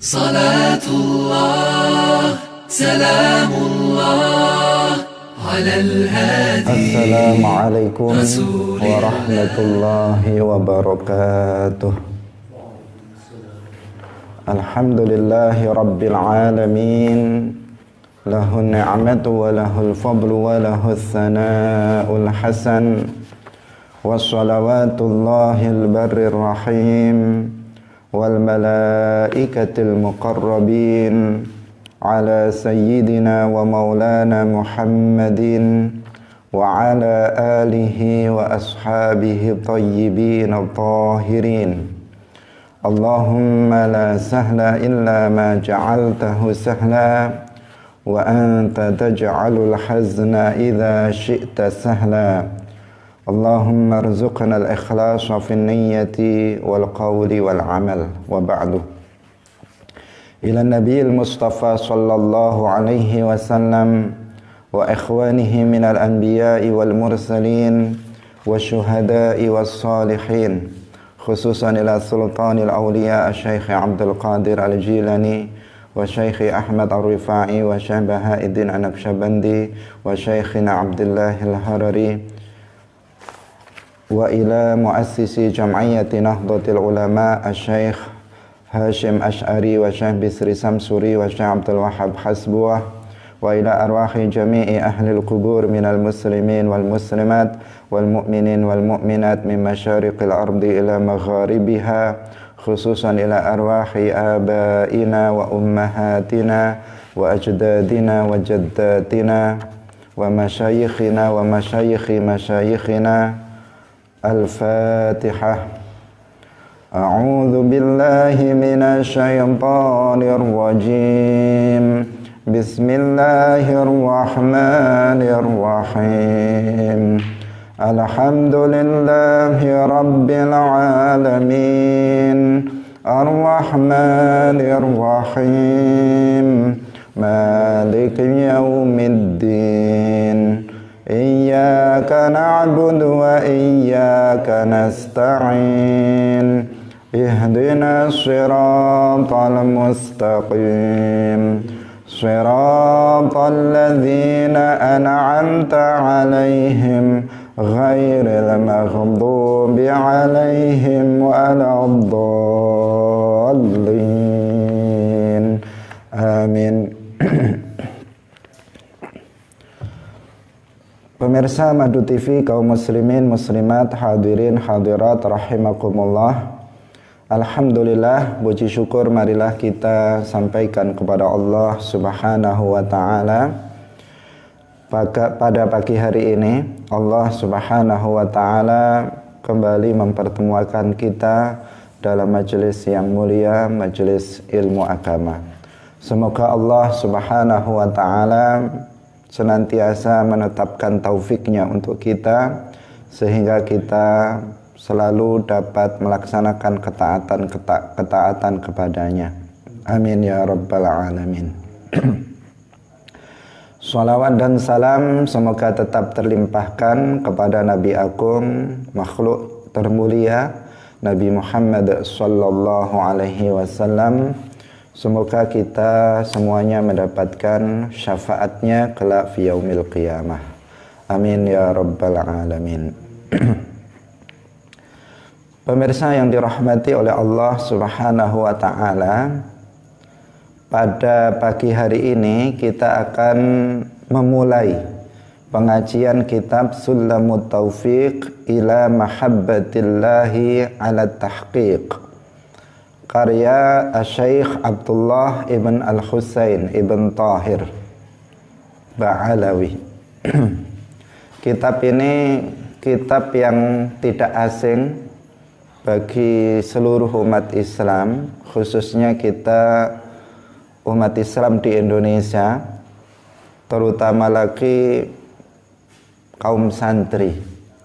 صلاة الله سلام الله على الهادي السلام عليكم ورحمة الله وبركاته. الحمد لله رب العالمين، له النعمة وله الفضل وله الثناء الحسن، والصلوات الله البر الرحيم والملائكة المقربين على سيدنا ومولانا محمد وعلى آله وأصحابه الطيبين الطاهرين. اللهم لا سهل إلا ما جعلته سهلا وأنت تجعل الحزن إذا شئت سهلا. اللهم ارزقنا الإخلاص في النية والقول والعمل. وبعد، إلى النبي المصطفى صلى الله عليه وسلم وإخوانه من الأنبياء والمرسلين والشهداء والصالحين، خصوصا إلى سلطان الأولياء الشيخ عبد القادر الجيلاني وشيخ أحمد الرفاعي وشيخ بهاء الدين النقشبندي وشيخنا عبد الله الهرري، وإلى مؤسس جمعية نهضة العلماء الشيخ هاشم أشعري وشيخ بسري سمسوري وشيخ عبد الوهاب حسبوه، وإلى أرواح جميع أهل القبور من المسلمين والمسلمات والمؤمنين والمؤمنات من مشارق الأرض إلى مغاربها، خصوصا إلى أرواح آبائنا وأمهاتنا وأجدادنا وجداتنا ومشايخنا ومشايخ مشايخنا. الفاتحة. أعوذ بالله من الشيطان الرجيم. بسم الله الرحمن الرحيم. الحمد لله رب العالمين الرحمن الرحيم مالك يوم الدين إياك نعبد وإياك نستعين اهدنا الصراط المستقيم صراط الذين أنعمت عليهم غير المغضوب عليهم ولا الضالين آمين. Pemirsa Madu TV, kaum muslimin, muslimat, hadirin, hadirat, rahimakumullah. Alhamdulillah, puji syukur marilah kita sampaikan kepada Allah subhanahu wa ta'ala. Pada pagi hari ini, Allah subhanahu wa ta'ala kembali mempertemukan kita dalam majelis yang mulia, majelis ilmu agama. Semoga Allah subhanahu wa ta'ala senantiasa menetapkan taufiknya untuk kita, sehingga kita selalu dapat melaksanakan ketaatan kepadanya. Amin ya rabbal alamin. Salawat dan salam semoga tetap terlimpahkan kepada Nabi Agung, makhluk termulia, Nabi Muhammad sallallahu alaihi wasallam. Semoga kita semuanya mendapatkan syafaatnya kelak fi yaumil qiyamah. Amin ya rabbal alamin. Pemirsa yang dirahmati oleh Allah subhanahu wa ta'ala, pada pagi hari ini kita akan memulai pengajian kitab Sulamut Taufiq ila Mahabbatillahi ala Tahqiq, karya Syekh Abdullah ibn Al-Husain ibn Tahir Ba'alawi. Kitab ini kitab yang tidak asing bagi seluruh umat Islam, khususnya kita umat Islam di Indonesia, terutama lagi kaum santri,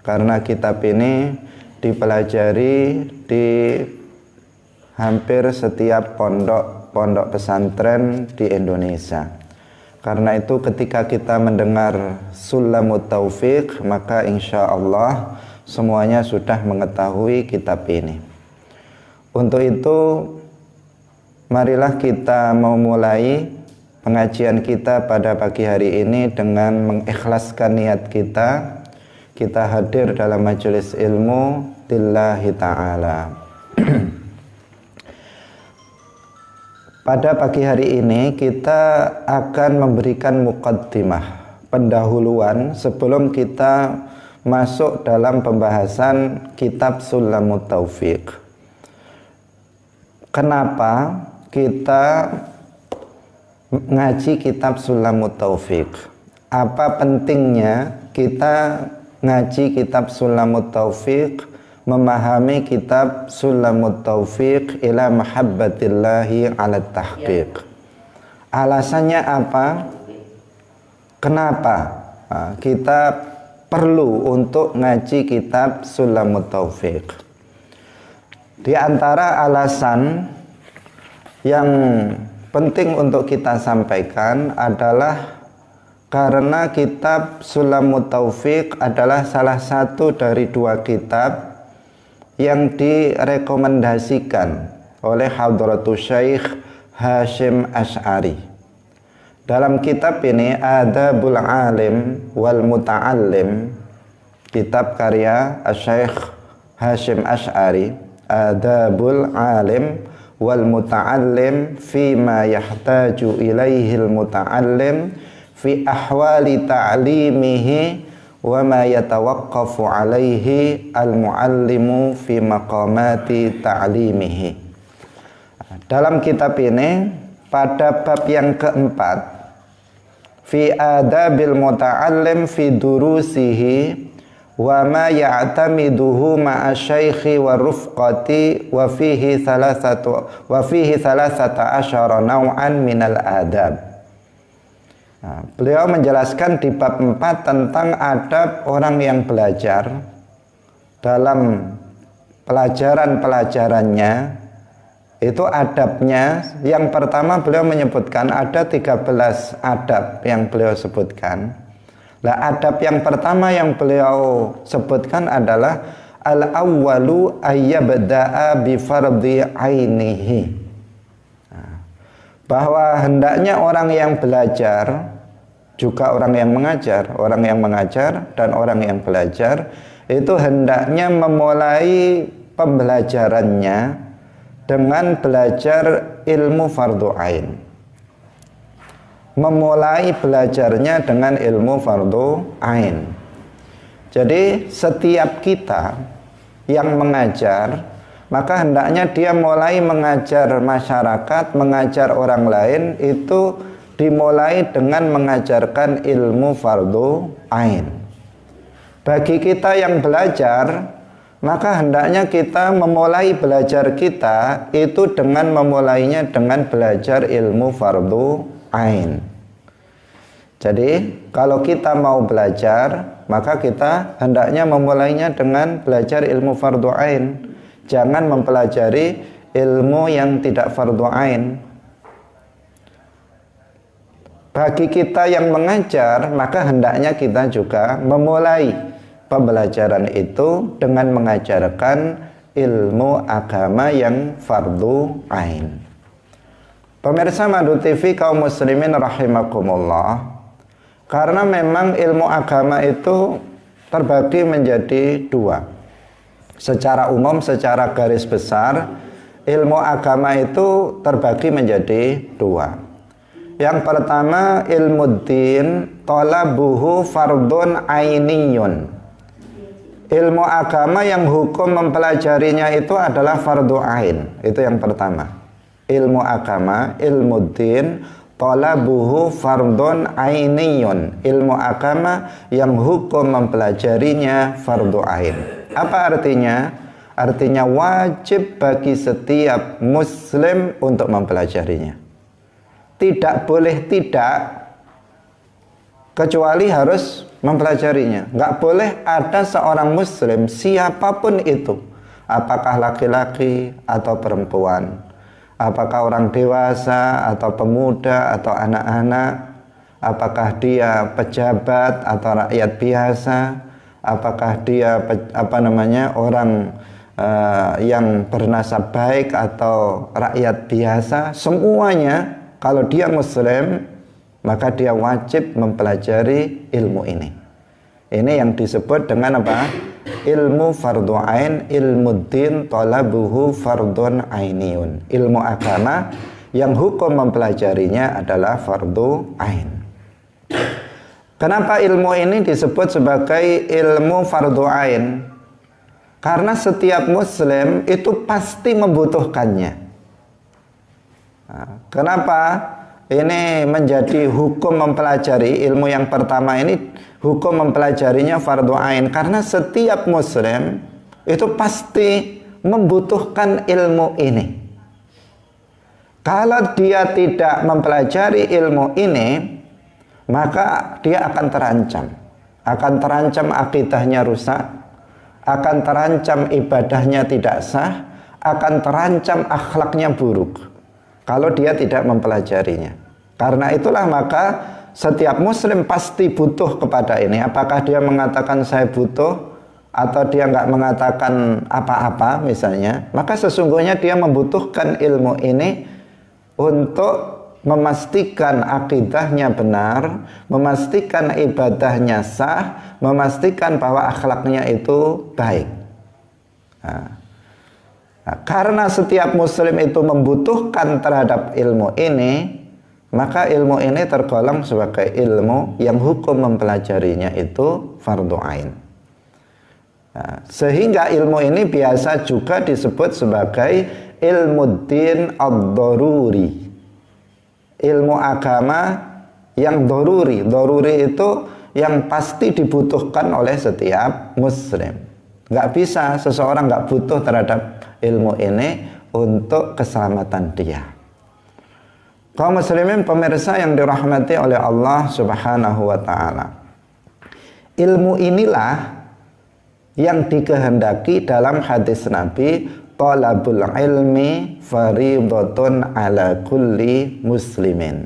karena kitab ini dipelajari di hampir setiap pondok pesantren di Indonesia. Karena itu ketika kita mendengar Sulamut Taufiq, maka insya Allah semuanya sudah mengetahui kitab ini. Untuk itu marilah kita memulai pengajian kita pada pagi hari ini dengan mengikhlaskan niat kita. Kita hadir dalam majelis ilmu lillahi ta'ala. Pada pagi hari ini kita akan memberikan muqaddimah, pendahuluan sebelum kita masuk dalam pembahasan kitab Sulamut Taufiq. Kenapa kita ngaji kitab Sulamut Taufiq? Apa pentingnya kita ngaji kitab Sulamut Taufiq, memahami kitab Sulamut Taufiq ila mahabbatillahi ala tahqiq? Alasannya apa? Kenapa kita perlu untuk ngaji kitab Sulamut Taufiq? Di antara alasan yang penting untuk kita sampaikan adalah karena kitab Sulamut Taufiq adalah salah satu dari dua kitab yang direkomendasikan oleh Hadratus Syekh Hasyim Asy'ari. Dalam kitab ini Adabul Alim wal Muta'allim, kitab karya Syekh Hasyim Asy'ari, Adabul Alim wal Muta'allim fima yahtaju ilaihil muta'allim fi ahwali ta'limihi wa ma yatawaqqafu alaihi al-muallimu fi maqamati ta'limihi. Dalam kitab ini pada bab yang keempat, fi adabil muta'allim fi durusihi wa ma ya'tamiduhu ma'a syaikhi wa rufqati wa fihi thalathata asyara naw'an minal adab. Beliau menjelaskan di bab 4 tentang adab orang yang belajar. Dalam pelajaran-pelajarannya itu adabnya, yang pertama beliau menyebutkan ada 13 adab yang beliau sebutkan. Nah, adab yang pertama yang beliau sebutkan adalah al-awwalu ayyabda'a bi fardhi ainihi. Bahwa hendaknya orang yang belajar, juga orang yang mengajar dan orang yang belajar itu hendaknya memulai pembelajarannya dengan belajar ilmu fardu ain. Memulai belajarnya dengan ilmu fardu ain. Jadi setiap kita yang mengajar, maka hendaknya dia mulai mengajar masyarakat, mengajar orang lain itu dimulai dengan mengajarkan ilmu fardu ain. Bagi kita yang belajar, maka hendaknya kita memulai belajar kita itu dengan memulainya dengan belajar ilmu fardu ain. Jadi kalau kita mau belajar, maka kita hendaknya memulainya dengan belajar ilmu fardu ain. Jangan mempelajari ilmu yang tidak fardu ain. Bagi kita yang mengajar, maka hendaknya kita juga memulai pembelajaran itu dengan mengajarkan ilmu agama yang fardu ain. Pemirsa Madu TV kaum muslimin rahimakumullah, karena memang ilmu agama itu terbagi menjadi dua. Secara umum, secara garis besar, ilmu agama itu terbagi menjadi dua. Yang pertama, ilmu din talabuhu fardun ainiyun. Ilmu agama yang hukum mempelajarinya itu adalah fardu ain. Itu yang pertama. Ilmu agama, ilmu din talabuhu fardun ainiyun. Ilmu agama yang hukum mempelajarinya fardu ain. Apa artinya? Artinya wajib bagi setiap muslim untuk mempelajarinya. Tidak boleh tidak, kecuali harus mempelajarinya. Nggak boleh ada seorang muslim, siapapun itu, apakah laki-laki atau perempuan, apakah orang dewasa atau pemuda atau anak-anak, apakah dia pejabat atau rakyat biasa, apakah dia orang yang bernasab baik atau rakyat biasa, semuanya kalau dia muslim maka dia wajib mempelajari ilmu ini. Ini yang disebut dengan apa? Ilmu fardhu ain, ilmu din talabuhu fardhun ainiyun. Ilmu agama yang hukum mempelajarinya adalah fardhu ain. Kenapa ilmu ini disebut sebagai ilmu fardhu ain? Karena setiap muslim itu pasti membutuhkannya. Nah, kenapa ini menjadi hukum mempelajari ilmu yang pertama ini, hukum mempelajarinya fardhu ain? Karena setiap muslim itu pasti membutuhkan ilmu ini. Kalau dia tidak mempelajari ilmu ini, maka dia akan terancam akidahnya rusak, akan terancam ibadahnya tidak sah, akan terancam akhlaknya buruk kalau dia tidak mempelajarinya. Karena itulah maka setiap muslim pasti butuh kepada ini. Apakah dia mengatakan saya butuh atau dia nggak mengatakan apa-apa misalnya, maka sesungguhnya dia membutuhkan ilmu ini untuk memastikan akidahnya benar, memastikan ibadahnya sah, memastikan bahwa akhlaknya itu baik. Karena setiap muslim itu membutuhkan terhadap ilmu ini, maka ilmu ini tergolong sebagai ilmu yang hukum mempelajarinya itu fardhu ain. Sehingga ilmu ini biasa juga disebut sebagai ilmu din ad-daruri, ilmu agama yang daruri. Daruri itu yang pasti dibutuhkan oleh setiap muslim. Nggak bisa seseorang nggak butuh terhadap ilmu ini untuk keselamatan dia. Kaum muslimin pemirsa yang dirahmati oleh Allah Subhanahu wa taala. Ilmu inilah yang dikehendaki dalam hadis Nabi, talabul ilmi fardhatun ala kulli muslimin.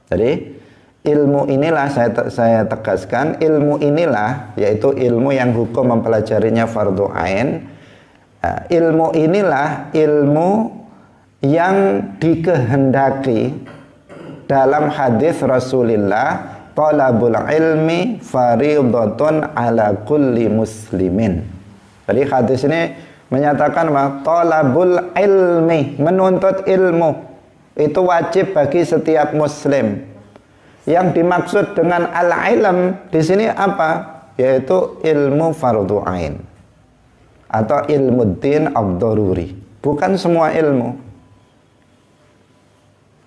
Jadi ilmu inilah, saya tegaskan, ilmu inilah, yaitu ilmu yang hukum mempelajarinya fardhu ain. Ilmu inilah ilmu yang dikehendaki dalam hadis Rasulullah, talabul ilmi fardhatun ala kulli muslimin. Jadi hadis ini menyatakan bahwa talabul ilmi, menuntut ilmu, itu wajib bagi setiap muslim. Yang dimaksud dengan al-ilm di sini apa? Yaitu ilmu fardhu ain atau ilmu din ad-daruri. Bukan semua ilmu.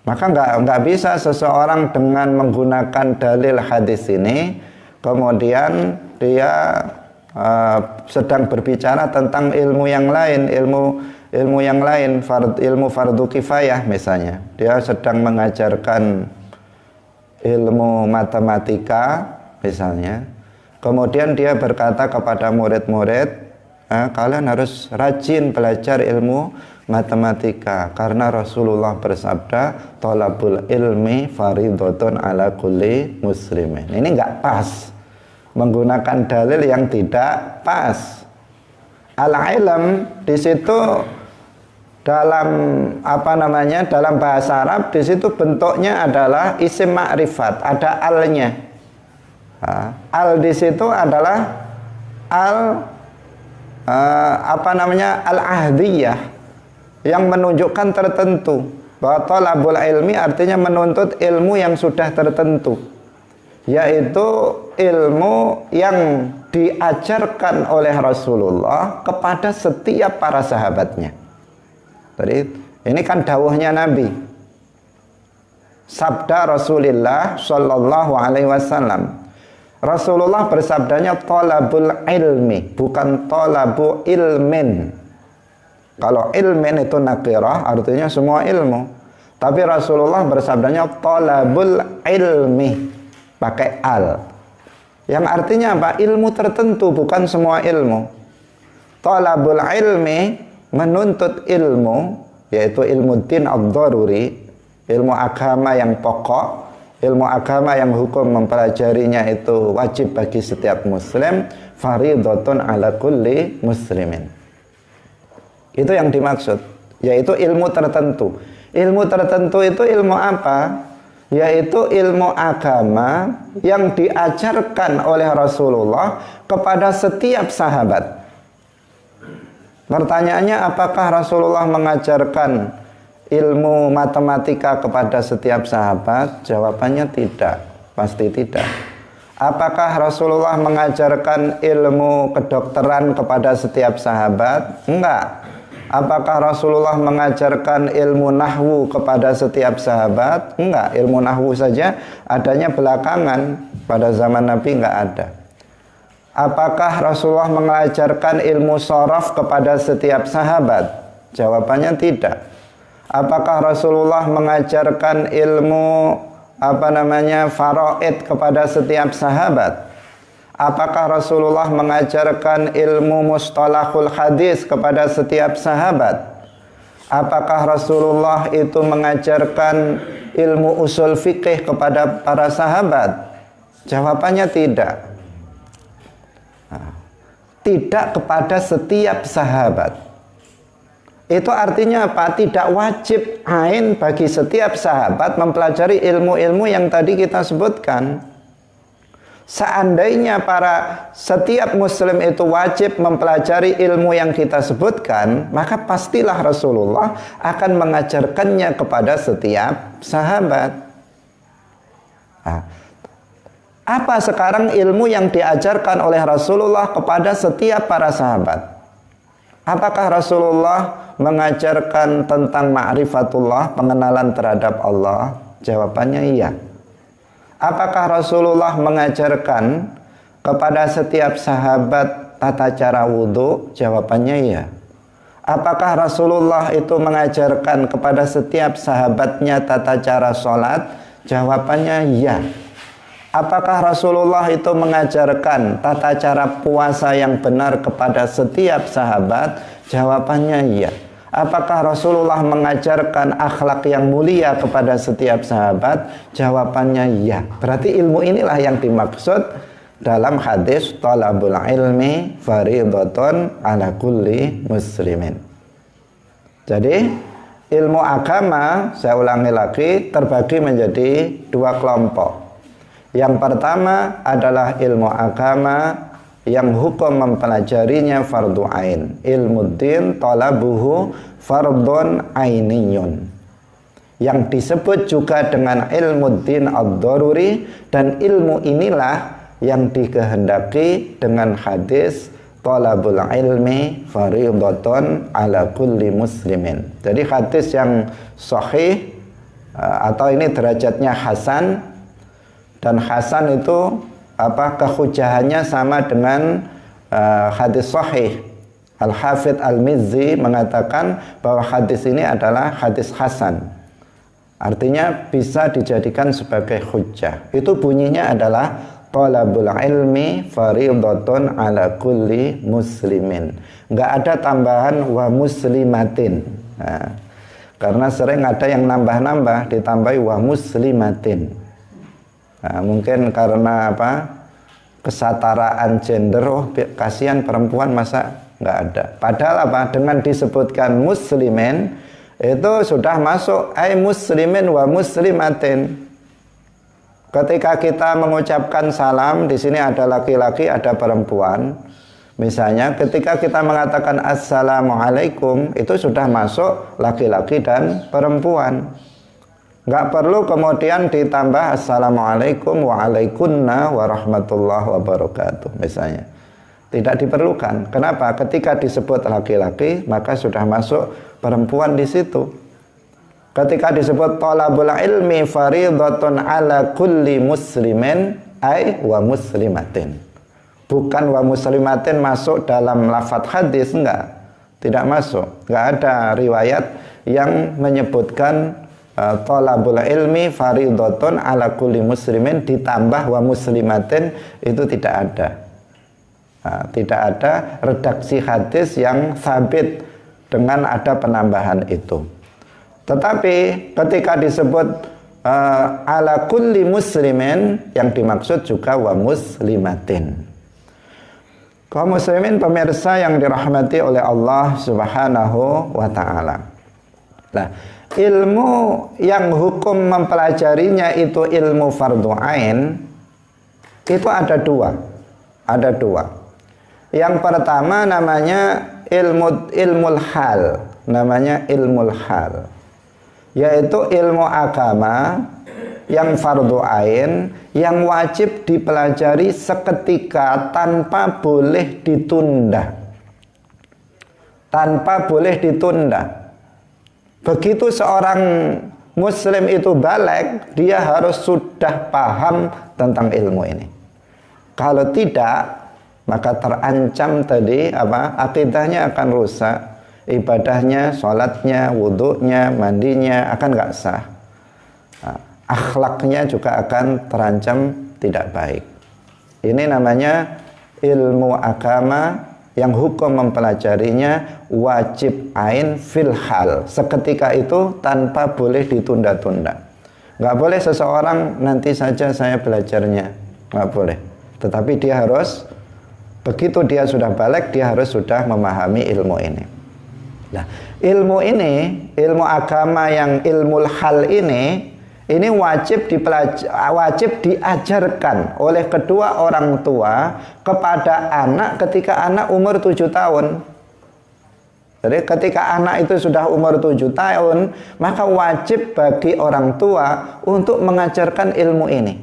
Maka nggak bisa seseorang dengan menggunakan dalil hadis ini kemudian dia sedang berbicara tentang ilmu yang lain, ilmu yang lain, ilmu fardhu kifayah misalnya. Dia sedang mengajarkan ilmu matematika misalnya, kemudian dia berkata kepada murid-murid, kalian harus rajin belajar ilmu matematika karena Rasulullah bersabda, talabul ilmi fardhatun ala kulli muslimin. Ini enggak pas, menggunakan dalil yang tidak pas. Al-ilm di situ dalam dalam bahasa Arab di situ bentuknya adalah isim ma'rifat, ada alnya. Al di situ adalah al-ahdiyah yang menunjukkan tertentu, bahwa talabul ilmi artinya menuntut ilmu yang sudah tertentu, yaitu ilmu yang diajarkan oleh Rasulullah kepada setiap para sahabatnya. Jadi ini kan dawuhnya Nabi, sabda Rasulullah Shallallahu Alaihi Wasallam. Rasulullah bersabdanya talabul ilmi, bukan talabu ilmin. Kalau ilmin itu nakirah, artinya semua ilmu. Tapi Rasulullah bersabdanya talabul ilmi, pakai al, yang artinya apa? Ilmu tertentu, bukan semua ilmu. Talabul ilmi, menuntut ilmu, yaitu ilmu din ad-daruri, ilmu agama yang pokok, ilmu agama yang hukum mempelajarinya itu wajib bagi setiap muslim, fardhatun ala kulli muslimin. Itu yang dimaksud, yaitu ilmu tertentu. Ilmu tertentu itu ilmu apa? Yaitu ilmu agama yang diajarkan oleh Rasulullah kepada setiap sahabat. Pertanyaannya, apakah Rasulullah mengajarkan ilmu matematika kepada setiap sahabat? Jawabannya tidak, pasti tidak. Apakah Rasulullah mengajarkan ilmu kedokteran kepada setiap sahabat? Enggak. Apakah Rasulullah mengajarkan ilmu nahwu kepada setiap sahabat? Enggak, ilmu nahwu saja adanya belakangan, pada zaman Nabi enggak ada. Apakah Rasulullah mengajarkan ilmu shoraf kepada setiap sahabat? Jawabannya tidak. Apakah Rasulullah mengajarkan ilmu faraid kepada setiap sahabat? Apakah Rasulullah mengajarkan ilmu mustalahul hadis kepada setiap sahabat? Apakah Rasulullah itu mengajarkan ilmu usul fikih kepada para sahabat? Jawabannya tidak. Tidak kepada setiap sahabat. Itu artinya apa? Tidak wajib ain bagi setiap sahabat mempelajari ilmu-ilmu yang tadi kita sebutkan. Seandainya setiap muslim itu wajib mempelajari ilmu yang kita sebutkan, maka pastilah Rasulullah akan mengajarkannya kepada setiap sahabat. Apa sekarang ilmu yang diajarkan oleh Rasulullah kepada setiap para sahabat? Apakah Rasulullah mengajarkan tentang ma'rifatullah, pengenalan terhadap Allah? Jawabannya iya. Apakah Rasulullah mengajarkan kepada setiap sahabat tata cara wudhu? Jawabannya iya. Apakah Rasulullah itu mengajarkan kepada setiap sahabatnya tata cara sholat? Jawabannya iya. Apakah Rasulullah itu mengajarkan tata cara puasa yang benar kepada setiap sahabat? Jawabannya iya. Apakah Rasulullah mengajarkan akhlak yang mulia kepada setiap sahabat? Jawabannya iya. Berarti ilmu inilah yang dimaksud dalam hadis talabul ilmi fardhatun ala kulli muslimin. Jadi ilmu agama, saya ulangi lagi, terbagi menjadi dua kelompok. Yang pertama adalah ilmu agama yang hukum mempelajarinya fardu ain. Ilmu din talabuhu fardun ainiyun, yang disebut juga dengan ilmu din ad-daruri, dan ilmu inilah yang dikehendaki dengan hadis talabul ilmi fardhatun ala kulli muslimin. Jadi hadis yang sahih, atau ini derajatnya hasan, dan hasan itu kehujahannya sama dengan hadis sahih. Al-Hafidh Al-Mizzi mengatakan bahwa hadis ini adalah hadis hasan, artinya bisa dijadikan sebagai hujjah. Itu bunyinya adalah talabul ilmi fardhatun ala kulli muslimin. Enggak ada tambahan wa muslimatin. Karena sering ada yang nambah-nambah, ditambahi wa muslimatin. Mungkin karena kesetaraan gender, kasihan perempuan masa nggak ada. Padahal dengan disebutkan muslimin itu sudah masuk muslimin wa muslimatin. Ketika kita mengucapkan salam, di sini ada laki-laki, ada perempuan. Misalnya ketika kita mengatakan assalamualaikum, itu sudah masuk laki-laki dan perempuan. Nggak perlu kemudian ditambah assalamualaikum waalaikumsalam warahmatullahi wabarakatuh misalnya. Tidak diperlukan. Kenapa? Ketika disebut laki-laki, maka sudah masuk perempuan di situ. Ketika disebut talabul ilmi fardhatun ala kulli muslimin ay wa muslimatin. Bukan wa muslimatin masuk dalam lafadz hadis, enggak. Tidak masuk. Enggak ada riwayat yang menyebutkan talabul ilmi fardhatun ala kulli muslimin ditambah wa muslimatin, itu tidak ada. Tidak ada redaksi hadis yang sabit dengan ada penambahan itu. Tetapi ketika disebut ala kulli muslimin, yang dimaksud juga wa muslimatin. Kaum muslimin pemirsa yang dirahmati oleh Allah Subhanahu wa taala. Nah, ilmu yang hukum mempelajarinya itu ilmu fardhu ain itu ada dua. Ada dua. Yang pertama namanya ilmul hal, namanya ilmul hal. Yaitu ilmu agama yang fardhu ain yang wajib dipelajari seketika tanpa boleh ditunda. Tanpa boleh ditunda. Begitu seorang muslim itu baligh, dia harus sudah paham tentang ilmu ini. Kalau tidak, maka terancam tadi akidahnya akan rusak, ibadahnya, sholatnya, wudhunya, mandinya akan nggak sah. Akhlaknya juga akan terancam tidak baik. Ini namanya ilmu agama yang hukum mempelajarinya wajib ain fil hal, seketika itu tanpa boleh ditunda-tunda. Nggak boleh seseorang nanti saja saya belajarnya, nggak boleh. Tetapi dia harus, begitu dia sudah baligh, dia harus sudah memahami ilmu ini. Nah, ilmu ini, ilmu agama yang ilmul hal ini wajib diajarkan oleh kedua orang tua kepada anak ketika anak umur 7 tahun. Jadi ketika anak itu sudah umur 7 tahun, maka wajib bagi orang tua untuk mengajarkan ilmu ini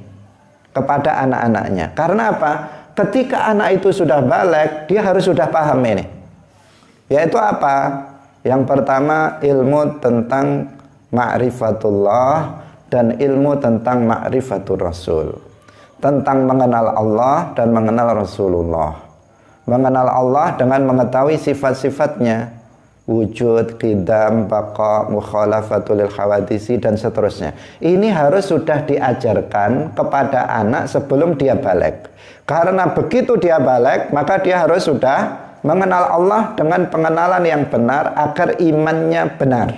kepada anak-anaknya. Karena apa? Ketika anak itu sudah baligh, dia harus sudah paham ini. Yaitu apa? Yang pertama ilmu tentang ma'rifatullah dan ilmu tentang ma'rifatur rasul. Tentang mengenal Allah dan mengenal Rasulullah. Mengenal Allah dengan mengetahui sifat-sifatnya. Wujud, qidam, baqa, mukhalafatul khawadisi dan seterusnya. Ini harus sudah diajarkan kepada anak sebelum dia baligh. Karena begitu dia baligh, maka dia harus sudah mengenal Allah dengan pengenalan yang benar agar imannya benar.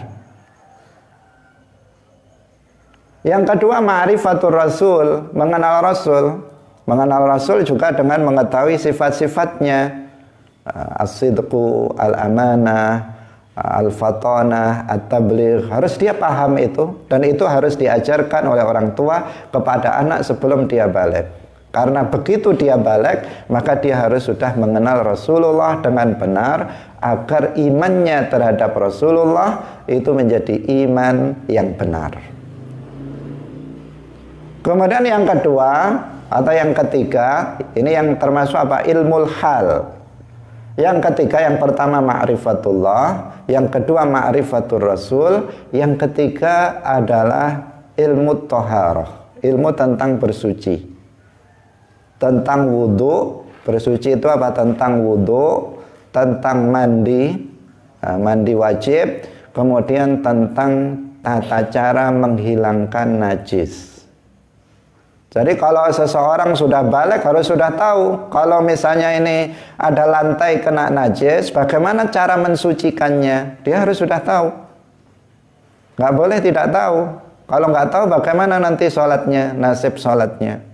Yang kedua ma'rifatur rasul, mengenal Rasul. Mengenal Rasul juga dengan mengetahui sifat-sifatnya. As-sidqu, al-amanah, al-fatanah, at-tabligh. Harus dia paham itu, dan itu harus diajarkan oleh orang tua kepada anak sebelum dia baligh. Karena begitu dia baligh, maka dia harus sudah mengenal Rasulullah dengan benar agar imannya terhadap Rasulullah itu menjadi iman yang benar. Kemudian yang kedua atau yang ketiga, ini yang termasuk apa? Ilmul hal. Yang ketiga, yang pertama ma'rifatullah, yang kedua ma'rifatur rasul, yang ketiga adalah ilmu thaharah, ilmu tentang bersuci. Tentang wudhu, bersuci itu apa? Tentang wudhu, tentang mandi, mandi wajib, kemudian tentang tata cara menghilangkan najis. Jadi kalau seseorang sudah baligh harus sudah tahu, kalau misalnya ini ada lantai kena najis, bagaimana cara mensucikannya, dia harus sudah tahu. Nggak boleh tidak tahu. Kalau nggak tahu bagaimana nanti sholatnya, nasib sholatnya.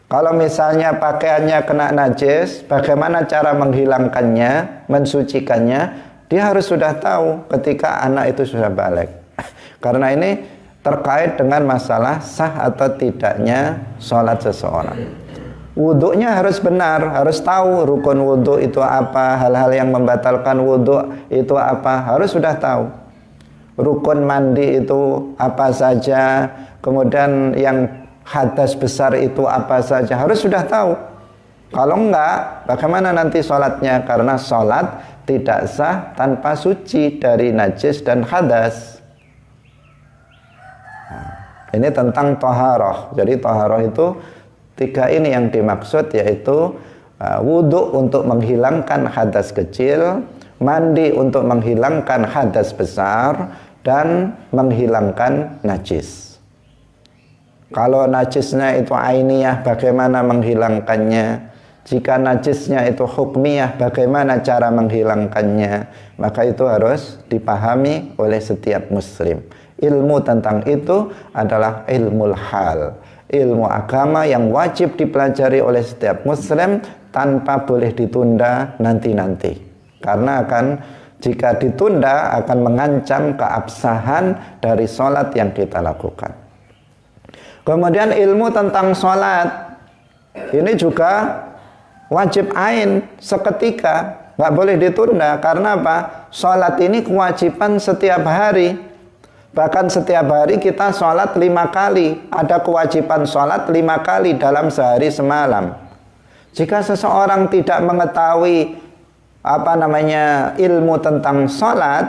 Kalau misalnya pakaiannya kena najis, bagaimana cara menghilangkannya, mensucikannya, dia harus sudah tahu ketika anak itu sudah baligh. Karena ini terkait dengan masalah sah atau tidaknya sholat seseorang. Wudhunya harus benar, harus tahu rukun wudhu itu apa, hal-hal yang membatalkan wudhu itu apa, harus sudah tahu. Rukun mandi itu apa saja, kemudian yang hadas besar itu apa saja, harus sudah tahu. Kalau enggak, bagaimana nanti sholatnya? Karena sholat tidak sah tanpa suci dari najis dan hadas. Nah, ini tentang taharah. Jadi taharah itu tiga ini yang dimaksud, yaitu wudhu untuk menghilangkan hadas kecil, mandi untuk menghilangkan hadas besar, dan menghilangkan najis. Kalau najisnya itu ainiyah, bagaimana menghilangkannya? Jika najisnya itu hukmiyah, bagaimana cara menghilangkannya? Maka itu harus dipahami oleh setiap muslim. Ilmu tentang itu adalah ilmul hal, ilmu agama yang wajib dipelajari oleh setiap muslim tanpa boleh ditunda nanti-nanti. Karena jika ditunda akan mengancam keabsahan dari sholat yang kita lakukan. Kemudian ilmu tentang sholat ini juga wajib ain seketika, nggak boleh ditunda. Karena apa? Sholat ini kewajiban setiap hari. Bahkan setiap hari kita sholat 5 kali. Ada kewajiban sholat 5 kali dalam sehari semalam. Jika seseorang tidak mengetahui ilmu tentang sholat,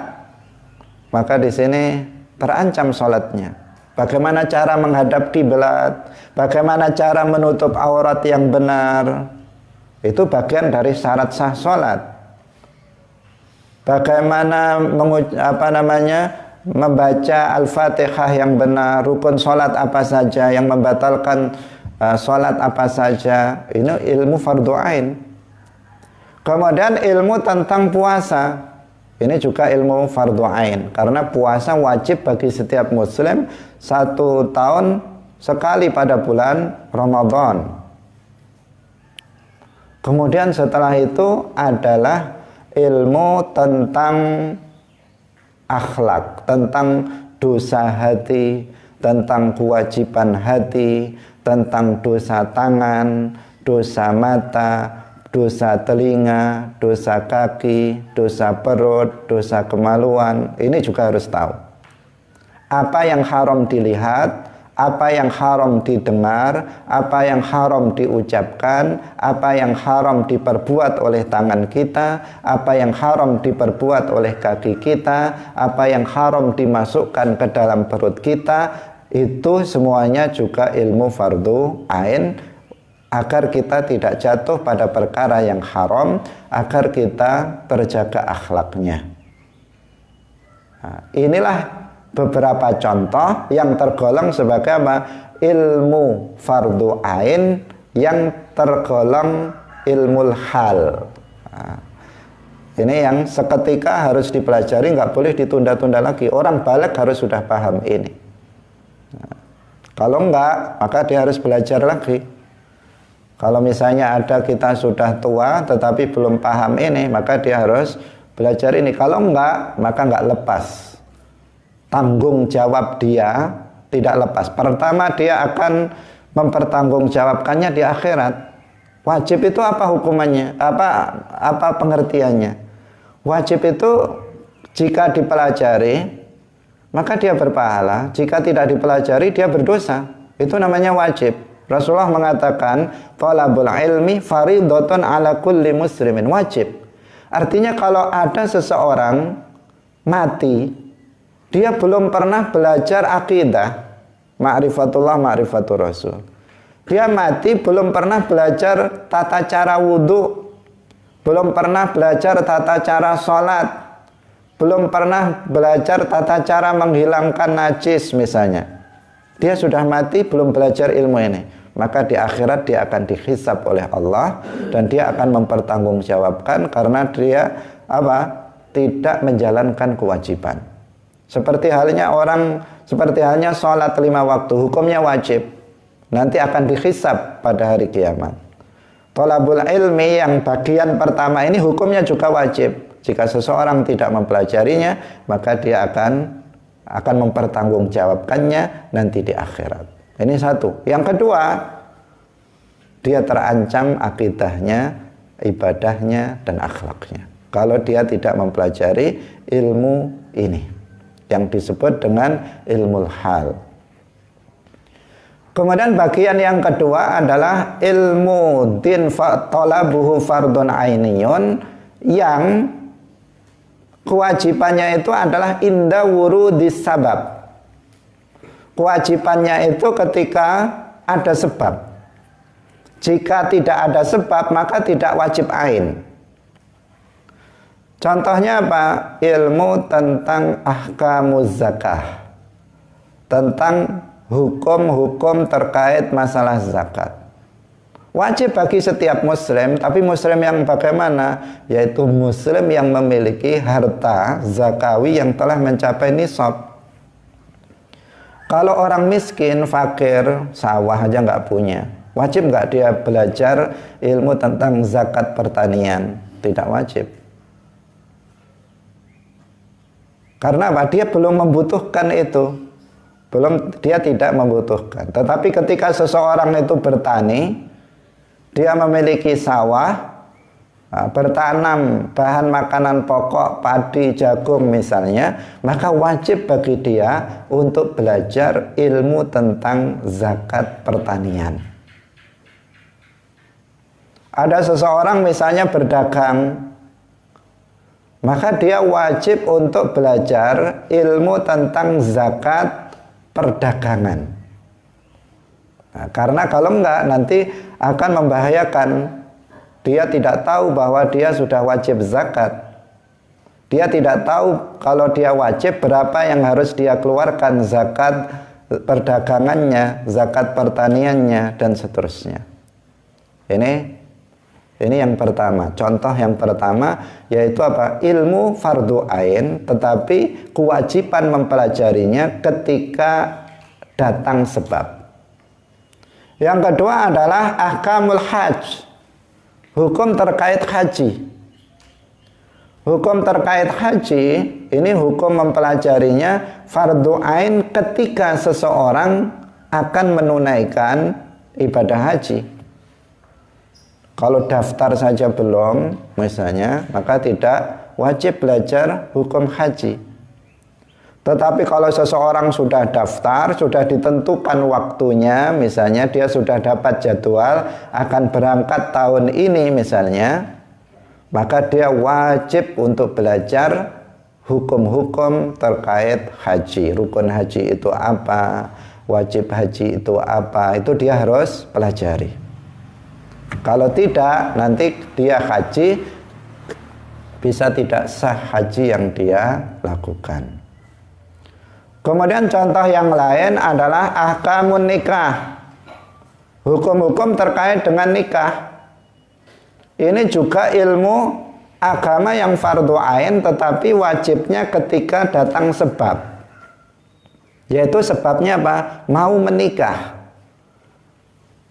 maka di sini terancam sholatnya. Bagaimana cara menghadap kiblat, bagaimana cara menutup aurat yang benar, itu bagian dari syarat sah sholat. Bagaimana membaca Al-Fatihah yang benar, rukun sholat apa saja, yang membatalkan sholat apa saja, ini ilmu fardu ain. Kemudian ilmu tentang puasa, ini juga ilmu fardu ain, karena puasa wajib bagi setiap muslim 1 tahun sekali pada bulan Ramadan. Kemudian setelah itu adalah ilmu tentang akhlak, tentang dosa hati, tentang kewajiban hati, tentang dosa tangan, dosa mata, dosa telinga, dosa kaki, dosa perut, dosa kemaluan. Ini juga harus tahu. Apa yang haram dilihat, apa yang haram didengar, apa yang haram diucapkan, apa yang haram diperbuat oleh tangan kita, apa yang haram diperbuat oleh kaki kita, apa yang haram dimasukkan ke dalam perut kita, itu semuanya juga ilmu fardu ain, agar kita tidak jatuh pada perkara yang haram, agar kita terjaga akhlaknya. Nah, inilah beberapa contoh yang tergolong sebagai ilmu fardu ain yang tergolong ilmu hal. Nah, ini yang seketika harus dipelajari, nggak boleh ditunda-tunda lagi. Orang balik harus sudah paham ini. Nah, kalau enggak, maka dia harus belajar lagi. Kalau misalnya ada kita sudah tua tetapi belum paham ini, maka dia harus belajar ini. Kalau enggak, maka enggak lepas. Tanggung jawab dia tidak lepas. Pertama, dia akan mempertanggungjawabkannya di akhirat. Wajib itu apa hukumannya? Apa pengertiannya? Wajib itu jika dipelajari, maka dia berpahala. Jika tidak dipelajari, dia berdosa. Itu namanya wajib. Rasulullah mengatakan, "Thalabul ilmi fardhatun 'ala kulli muslimin." Wajib. Artinya kalau ada seseorang mati, dia belum pernah belajar akidah, ma'rifatullah, ma'rifatur rasul. Dia mati belum pernah belajar tata cara wudhu, belum pernah belajar tata cara sholat, belum pernah belajar tata cara menghilangkan najis misalnya. Dia sudah mati belum belajar ilmu ini, maka di akhirat dia akan dihisab oleh Allah dan dia akan mempertanggungjawabkan karena dia tidak menjalankan kewajiban. Seperti halnya sholat 5 waktu, hukumnya wajib, nanti akan dihisab pada hari kiamat. Thalabul ilmi yang bagian pertama ini hukumnya juga wajib. Jika seseorang tidak mempelajarinya, maka dia akan mempertanggungjawabkannya nanti di akhirat. Ini satu. Yang kedua, dia terancam akidahnya, ibadahnya, dan akhlaknya kalau dia tidak mempelajari ilmu ini yang disebut dengan ilmu hal. Kemudian bagian yang kedua adalah ilmu din talabuhu fardun ainiyun, yang kewajibannya itu adalah inda wurudis sabab. Kewajibannya itu ketika ada sebab. Jika tidak ada sebab, maka tidak wajib ain. Contohnya apa? Ilmu tentang ahkamuz zakah, tentang hukum-hukum terkait masalah zakat. Wajib bagi setiap muslim, tapi muslim yang bagaimana? Yaitu muslim yang memiliki harta zakawi yang telah mencapai nisab. Kalau orang miskin, fakir, sawah aja nggak punya, Wajib nggak dia belajar ilmu tentang zakat pertanian? Tidak wajib. Karena apa? Dia belum membutuhkan itu. Dia tidak membutuhkan. Tetapi ketika seseorang itu bertani, dia memiliki sawah, bertanam bahan makanan pokok, padi, jagung misalnya, maka wajib bagi dia untuk belajar ilmu tentang zakat pertanian. Ada seseorang misalnya berdagang, maka dia wajib untuk belajar ilmu tentang zakat perdagangan. Nah, karena kalau enggak nanti akan membahayakan. Dia tidak tahu bahwa dia sudah wajib zakat. Dia tidak tahu kalau dia wajib berapa yang harus dia keluarkan zakat perdagangannya, zakat pertaniannya, dan seterusnya. Ini yang pertama. Contoh yang pertama yaitu apa? Ilmu fardu ain, tetapi kewajiban mempelajarinya ketika datang sebab. Yang kedua adalah ahkamul hajj. Hukum terkait haji. Hukum terkait haji ini hukum mempelajarinya fardu ain ketika seseorang akan menunaikan ibadah haji. Kalau daftar saja belum misalnya, maka tidak wajib belajar hukum haji. Tetapi kalau seseorang sudah daftar, sudah ditentukan waktunya, misalnya dia sudah dapat jadwal akan berangkat tahun ini misalnya, maka dia wajib untuk belajar hukum-hukum terkait haji. Rukun haji itu apa? Wajib haji itu apa? Itu dia harus pelajari. Kalau tidak, nanti dia haji bisa tidak sah haji yang dia lakukan. Kemudian contoh yang lain adalah ahkamun nikah. Hukum-hukum terkait dengan nikah. Ini juga ilmu agama yang fardu ain, tetapi wajibnya ketika datang sebab. Yaitu sebabnya apa? Mau menikah.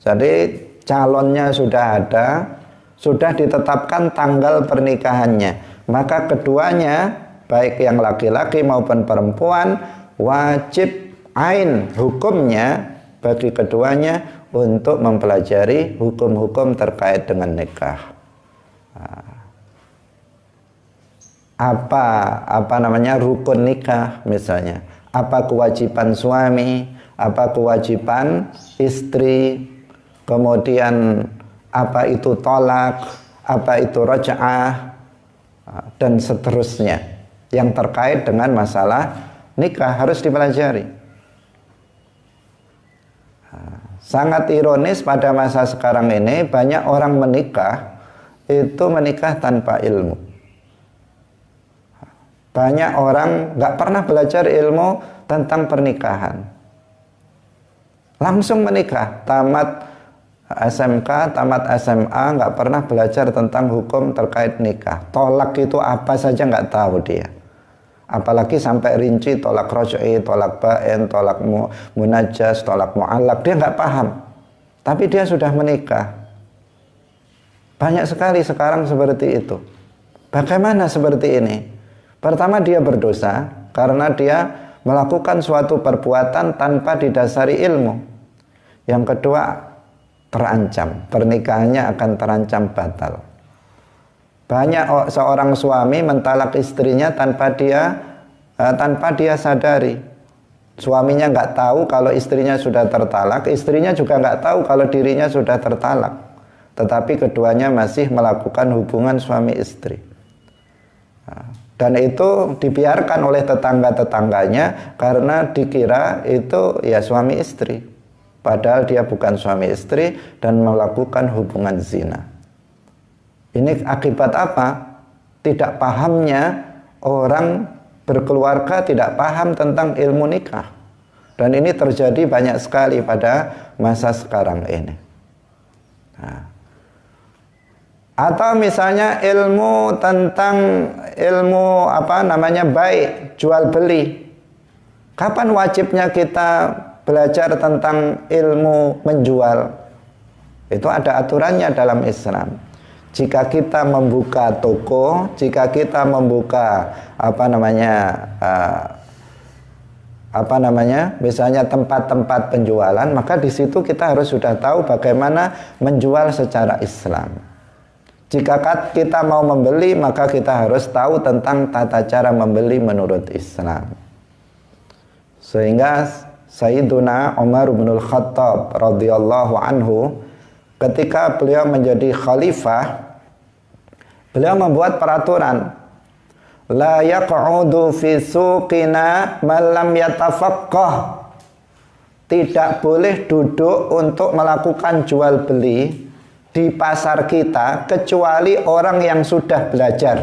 Jadi calonnya sudah ada, sudah ditetapkan tanggal pernikahannya. Maka keduanya, baik yang laki-laki maupun perempuan, wajib ain hukumnya bagi keduanya untuk mempelajari hukum-hukum terkait dengan nikah. Apa namanya rukun nikah misalnya, apa kewajiban suami, apa kewajiban istri, kemudian apa itu tolak, apa itu raj'ah, dan seterusnya yang terkait dengan masalah nikah harus dipelajari. Sangat ironis pada masa sekarang ini banyak orang menikah itu menikah tanpa ilmu. Banyak orang nggak pernah belajar ilmu tentang pernikahan, langsung menikah, tamat SMK, tamat SMA, nggak pernah belajar tentang hukum terkait nikah. Tolak itu apa saja nggak tahu dia. Apalagi sampai rinci tolak roj'i, tolak bain, tolak munajas, tolak mu'allak, dia nggak paham. Tapi dia sudah menikah. Banyak sekali sekarang seperti itu. Bagaimana seperti ini? Pertama, dia berdosa karena dia melakukan suatu perbuatan tanpa didasari ilmu. Yang kedua, terancam, pernikahannya akan terancam batal. Banyak seorang suami mentalak istrinya tanpa dia sadari. Suaminya nggak tahu kalau istrinya sudah tertalak, istrinya juga nggak tahu kalau dirinya sudah tertalak. Tetapi keduanya masih melakukan hubungan suami istri. Dan itu dibiarkan oleh tetangga-tetangganya karena dikira itu ya suami istri. Padahal dia bukan suami istri dan melakukan hubungan zina. Ini akibat apa? Tidak pahamnya orang berkeluarga, tidak paham tentang ilmu nikah. Dan ini terjadi banyak sekali pada masa sekarang ini. Atau misalnya ilmu tentang baik, jual beli. Kapan wajibnya kita belajar tentang ilmu menjual? Itu ada aturannya dalam Islam. Jika kita membuka toko, jika kita membuka misalnya tempat-tempat penjualan, maka di situ kita harus sudah tahu bagaimana menjual secara Islam. Jika kita mau membeli, maka kita harus tahu tentang tata cara membeli menurut Islam. Sehingga Sayyiduna Umar bin Khattab radhiyallahu anhu, ketika beliau menjadi khalifah, beliau membuat peraturan, la yaq'udu fi suqina man lam yatafaqqah. Tidak boleh duduk untuk melakukan jual beli di pasar kita kecuali orang yang sudah belajar.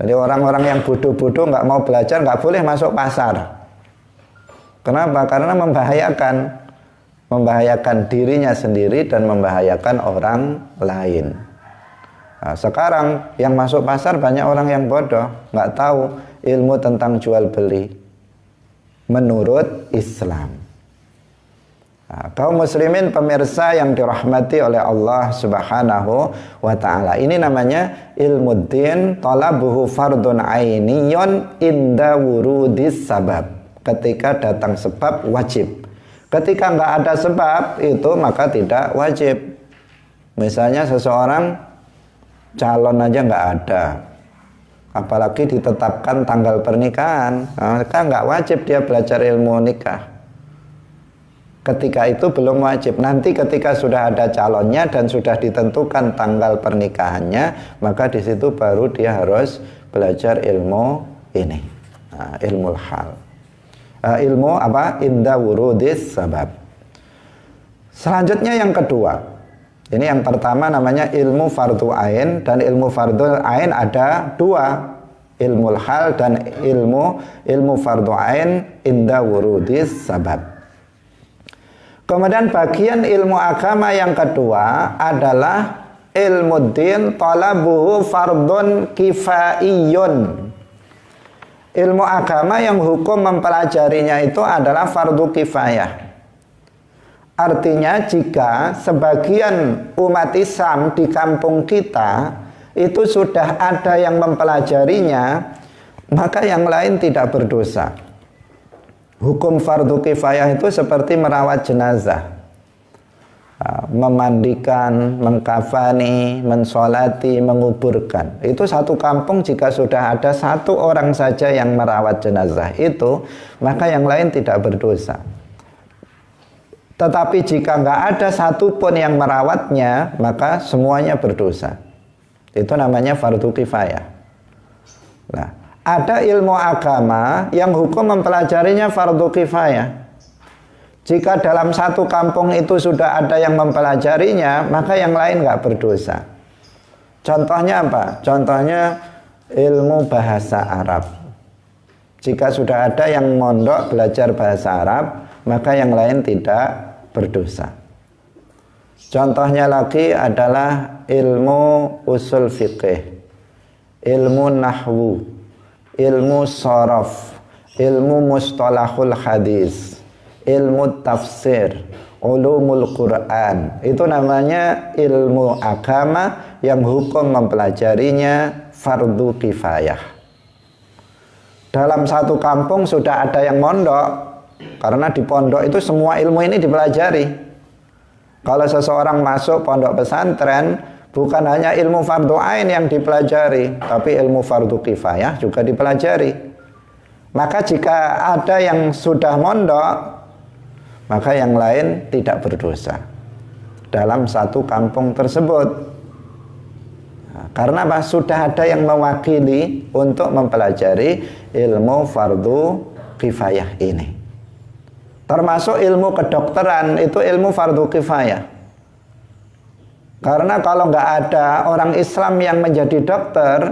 Jadi orang-orang yang bodoh-bodoh nggak mau belajar nggak boleh masuk pasar. Kenapa? Karena membahayakan dirinya sendiri dan membahayakan orang lain. Nah, sekarang yang masuk pasar banyak orang yang bodoh, nggak tahu ilmu tentang jual beli menurut Islam. Nah, kaum muslimin pemirsa yang dirahmati oleh Allah Subhanahu wa ta'ala, ini namanya ilmu din talabuhu fardun ainiyun inda wurudis sabab. Ketika datang sebab wajib, ketika nggak ada sebab itu maka tidak wajib. Misalnya seseorang calon aja nggak ada, apalagi ditetapkan tanggal pernikahan, maka nggak wajib dia belajar ilmu nikah. Ketika itu belum wajib. Nanti ketika sudah ada calonnya dan sudah ditentukan tanggal pernikahannya, maka di situ baru dia harus belajar ilmu ini, ilmu hal. Ilmu apa? Inda wurudis sabab. Selanjutnya yang kedua. Ini yang pertama namanya ilmu fardhu ain, dan ilmu fardhu ain ada dua, ilmu hal dan ilmu fardhu ain inda wurudis sabab. Kemudian bagian ilmu agama yang kedua adalah ilmu din talabuhu fardun kifaiyun. Ilmu agama yang hukum mempelajarinya itu adalah fardu kifayah. Artinya jika sebagian umat Islam di kampung kita itu sudah ada yang mempelajarinya, maka yang lain tidak berdosa. Hukum fardu kifayah itu seperti merawat jenazah, memandikan, mengkafani, mensolati, menguburkan. Itu satu kampung jika sudah ada satu orang saja yang merawat jenazah itu, maka yang lain tidak berdosa. Tetapi jika nggak ada satupun yang merawatnya, maka semuanya berdosa. Itu namanya fardu kifayah. Nah, ada ilmu agama yang hukum mempelajarinya fardu kifayah. Jika dalam satu kampung itu sudah ada yang mempelajarinya, maka yang lain nggak berdosa. Contohnya apa? Contohnya ilmu bahasa Arab. Jika sudah ada yang mondok belajar bahasa Arab, maka yang lain tidak berdosa. Contohnya lagi adalah ilmu usul fiqih, ilmu nahwu, ilmu sorof, ilmu mustalahul hadis, ilmu tafsir, ulumul Quran. Itu namanya ilmu agama yang hukum mempelajarinya fardu kifayah. Dalam satu kampung sudah ada yang mondok, karena di pondok itu semua ilmu ini dipelajari. Kalau seseorang masuk pondok pesantren, bukan hanya ilmu fardu ain yang dipelajari, tapi ilmu fardu kifayah juga dipelajari. Maka jika ada yang sudah mondok, maka yang lain tidak berdosa dalam satu kampung tersebut. Karena apa? Sudah ada yang mewakili untuk mempelajari ilmu fardu kifayah ini. Termasuk ilmu kedokteran, itu ilmu fardu kifayah. Karena kalau nggak ada orang Islam yang menjadi dokter,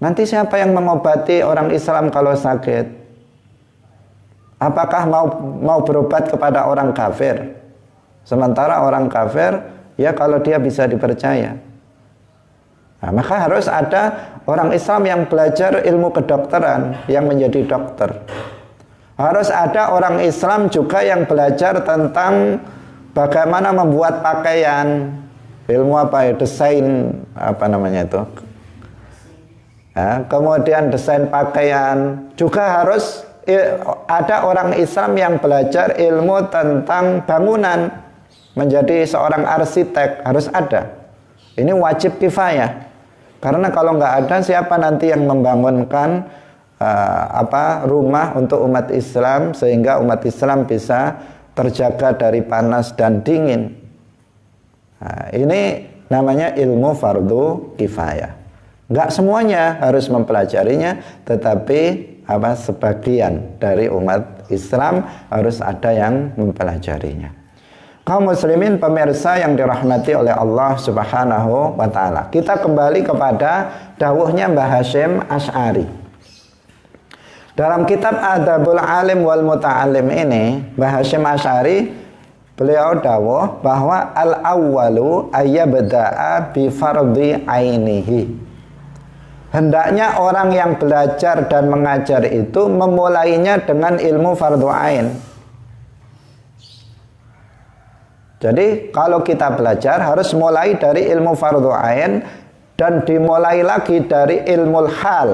nanti siapa yang mengobati orang Islam kalau sakit? Apakah mau berobat kepada orang kafir? Sementara orang kafir, ya kalau dia bisa dipercaya. Nah, maka harus ada orang Islam yang belajar ilmu kedokteran, yang menjadi dokter. Harus ada orang Islam juga yang belajar tentang bagaimana membuat pakaian, ilmu apa ya, desain apa namanya itu. Kemudian desain pakaian juga harus ada orang Islam yang belajar ilmu tentang bangunan, menjadi seorang arsitek, harus ada. Ini wajib kifayah. Karena kalau nggak ada, siapa nanti yang membangunkan rumah untuk umat Islam sehingga umat Islam bisa terjaga dari panas dan dingin. Nah, ini namanya ilmu fardu kifayah. Nggak semuanya harus mempelajarinya, tetapi sebagian dari umat Islam harus ada yang mempelajarinya. Kaum muslimin pemirsa yang dirahmati oleh Allah Subhanahu wa taala. Kita kembali kepada dawuhnya Mbah Hasyim Asy'ari. Dalam kitab Adabul Alim wal Muta'alim ini, Mbah Hasyim Asy'ari beliau dawuh bahwa al-awwalu ayyabda'a bi fardhi ainihi. Hendaknya orang yang belajar dan mengajar itu memulainya dengan ilmu fardhu ain. Jadi kalau kita belajar harus mulai dari ilmu fardhu ain dan dimulai lagi dari ilmu hal.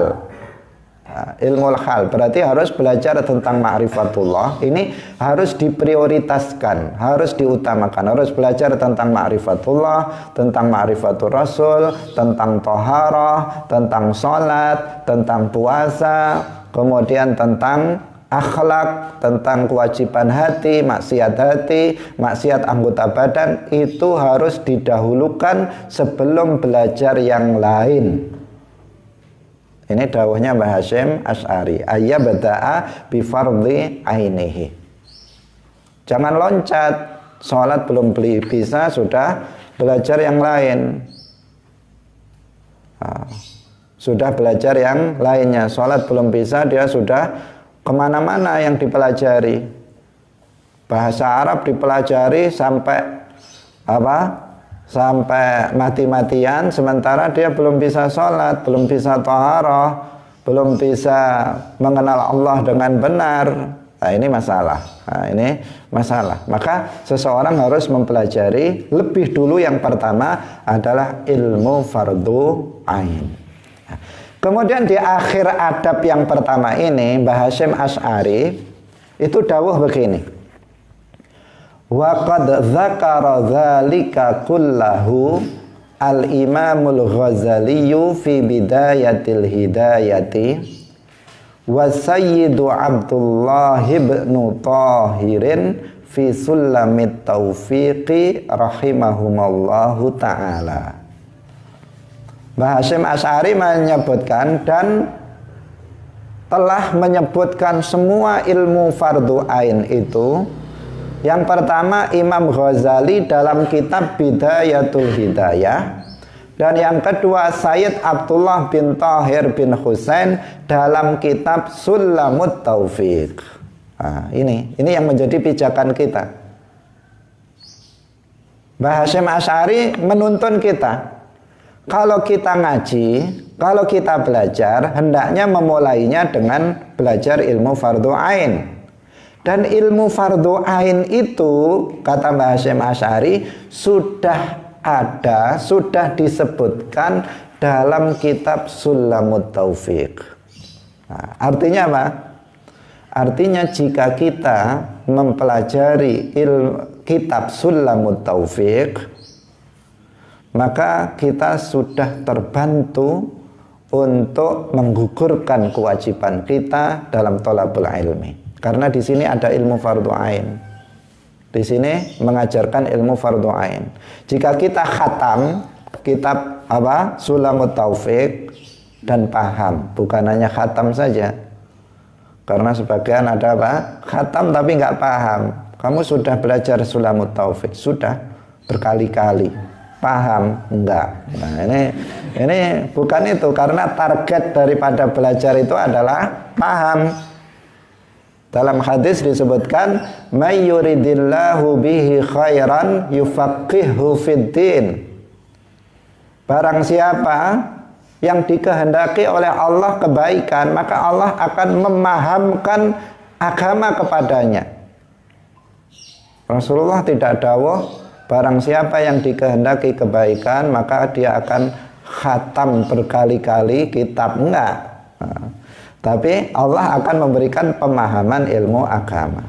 Ilmu hal berarti harus belajar tentang ma'rifatullah. Ini harus diprioritaskan, harus diutamakan. Harus belajar tentang ma'rifatullah, tentang ma'rifatul rasul, tentang toharah, tentang sholat, tentang puasa, kemudian tentang akhlak, tentang kewajiban hati, maksiat anggota badan. Itu harus didahulukan sebelum belajar yang lain. Ini dawuhnya Mbah Hasyim Asy'ari, ayyabda'a bi fardhi ainihi. Jangan loncat, sholat belum bisa sudah belajar yang lain. Sudah belajar yang lainnya. Sholat belum bisa, dia sudah kemana-mana yang dipelajari. Bahasa Arab dipelajari sampai sampai mati-matian, sementara dia belum bisa sholat, belum bisa taharah, belum bisa mengenal Allah dengan benar. Nah, ini masalah. Maka seseorang harus mempelajari lebih dulu. Yang pertama adalah ilmu fardhu ain. Kemudian di akhir adab yang pertama ini, Mbah Hasyim Asy'ari itu dawuh begini. Wa qad dzakara dzalika kullahu al-Imamul Ghazali fi bidayatil hidayati wa Sayyidu Abdullah ibn Tahirin fi Sulamit Taufiqi rahimahumallahu ta'ala. Mbah Hasyim Asy'ari menyebutkan dan telah menyebutkan semua ilmu fardhu ain itu. Yang pertama Imam Ghazali dalam kitab Bidayatul Hidayah, dan yang kedua Sayyid Abdullah bin Tahir bin Husain dalam kitab Sulamut Taufiq. Nah, ini yang menjadi pijakan kita. Mbah Hasyim Asy'ari menuntun kita, kalau kita ngaji, kalau kita belajar, hendaknya memulainya dengan belajar ilmu fardhu ain. Dan ilmu fardhu ain itu, kata Mbah Hasyim Asy'ari, sudah ada, sudah disebutkan dalam kitab Sulamut Taufiq. Nah, artinya apa? Artinya jika kita mempelajari kitab Sulamut Taufiq, maka kita sudah terbantu untuk menggugurkan kewajiban kita dalam thalabul ilmi. Karena di sini ada ilmu fardhu ain. Di sini mengajarkan ilmu fardhu ain. Jika kita khatam kitab Sulamut Taufiq dan paham, bukan hanya khatam saja. Karena sebagian ada khatam tapi nggak paham. Kamu sudah belajar Sulamut Taufiq, sudah berkali-kali. Paham? Enggak. Nah, ini bukan itu, karena target daripada belajar itu adalah paham. Dalam hadis disebutkan, may yuridillahu bihi khairan yufaqihu fiddin. Barang siapa yang dikehendaki oleh Allah kebaikan, maka Allah akan memahamkan agama kepadanya. Rasulullah tidak dawuh barang siapa yang dikehendaki kebaikan maka dia akan khatam berkali-kali kitab, enggak. Tapi Allah akan memberikan pemahaman ilmu agama.